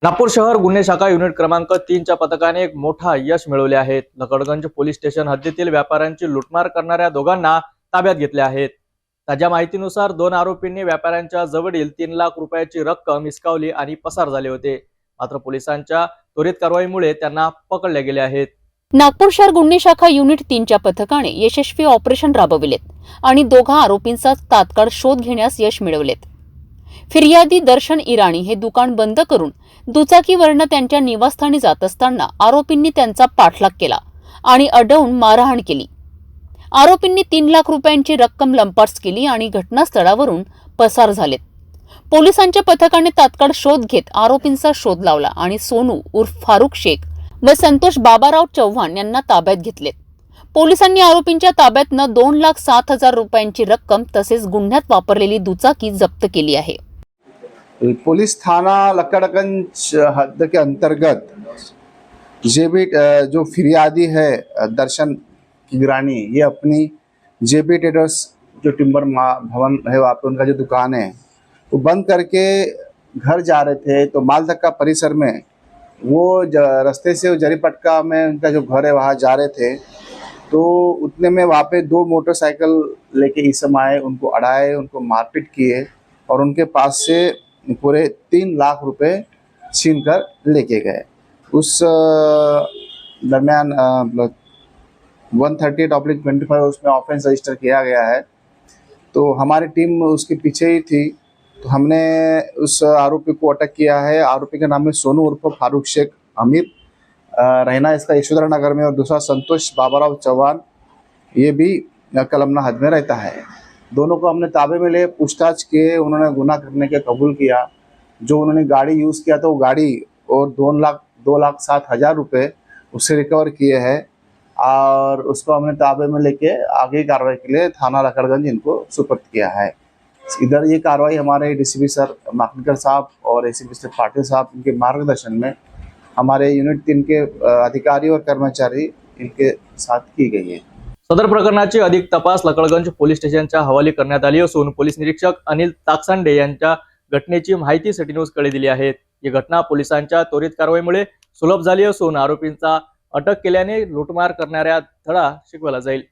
नागपूर शहर गुन्हे शाखा युनिट क्रमांक 3च्या पथकाने एक मोठा यश मिळवले आहे। लकडगंज पोलीस स्टेशन हद्दीतील व्यापाऱ्यांची लुटमार करणाऱ्या दोघांना ताब्यात घेतले आहेत। ताज्या माहितीनुसार 2 आरोपींनी व्यापाऱ्यांच्या जवळील 3 लाख रुपयाची रक्कम हिसकावली आणि पसार झाले होते। मात्र पोलिसांच्या त्वरित कारवाईमुळे त्यांना पकडले गेले आहेत। नागपूर शहर गुन्हे शाखा युनिट 3च्या पथकाने यशस्वी ऑपरेशन राबविलेत आणि दोघा आरोपींचा तात्काळ शोध घेण्यास यश मिळवलेत। फिर्यादी दर्शन इराणी हे दुकान बंद करून दुचाकीवरनं त्यांच्या निवासस्थानी जात असताना आरोपींनी त्यांचा पाठलाग केला आणि अडवून मारहाण केली। आरोपींनी 3 लाख रुपयांची रक्कम लंपास केली आणि घटनास्थळावरून पसार झालेत। पोलिसांच्या पथकाने तात्काळ शोध घेत आरोपींचा शोध लावला आणि सोनू उर्फ फारुख शेख व संतोष बाबाराव चव्हाण यांना ताब्यात घेतले। पोलिसांनी आरोपींच्या ताब्यातनं 2,07,000 रुपयांची रक्कम तसेच गुन्ह्यात वापरलेली दुचाकी जप्त केली आहे। पुलिस थाना लकड़गंज हद के अंतर्गत जेबी जो फिरियादी है दर्शन किगरानी, ये अपनी जेबी ट्रेडर्स जो टिम्बर भवन है वहाँ पे उनका जो दुकान है वो बंद करके घर जा रहे थे। तो मालधक्का परिसर में वो रास्ते से जरीपटका में उनका जो घर है वहाँ जा रहे थे। तो उतने में वहाँ पे 2 मोटरसाइकिल लेके इसम आए, उनको अड़ाए, उनको मारपीट किए और उनके पास से पूरे 3 लाख रुपए छीन कर लेके गए। उस दरमियान 138/25 उसमें ऑफेंस रजिस्टर किया गया है। तो हमारी टीम उसके पीछे ही थी, तो हमने उस आरोपी को अटक किया है। आरोपी का नाम है सोनू उर्फ फारूक शेख अमीर, रहना इसका यशोधरा नगर में, और दूसरा संतोष बाबाराव चौहान, ये भी कलमना हद में रहता है। दोनों को हमने ताबे में ले पूछताछ किए, उन्होंने गुनाह करने के कबूल किया। जो उन्होंने गाड़ी यूज़ किया था वो गाड़ी और 2,07,000 रुपये उससे रिकवर किए हैं और उसको हमने ताबे में लेके आगे कार्रवाई के लिए थाना लकड़गंज इनको सुपुर्द किया है। इधर ये कार्रवाई हमारे डीसीपी सर माकनकर साहब और एसीपी सर पाटिल साहब इनके मार्गदर्शन में हमारे यूनिट 3 के अधिकारी और कर्मचारी इनके साथ की गई है। सदर प्रकरणाची अधिक तपास लकडगंज पोलीस स्टेशनच्या हवाली करण्यात आली असून पोलीस निरीक्षक अनिल ताकसांडे यांच्या घटनेची माहिती सिटी न्यूजकडे दिली आहे। ही घटना पोलिसांच्या त्वरित कारवाईमुळे सुलभ झाली असून आरोपींचा अटक केल्याने लूटमार करणाऱ्या धडा शिकवला जाईल।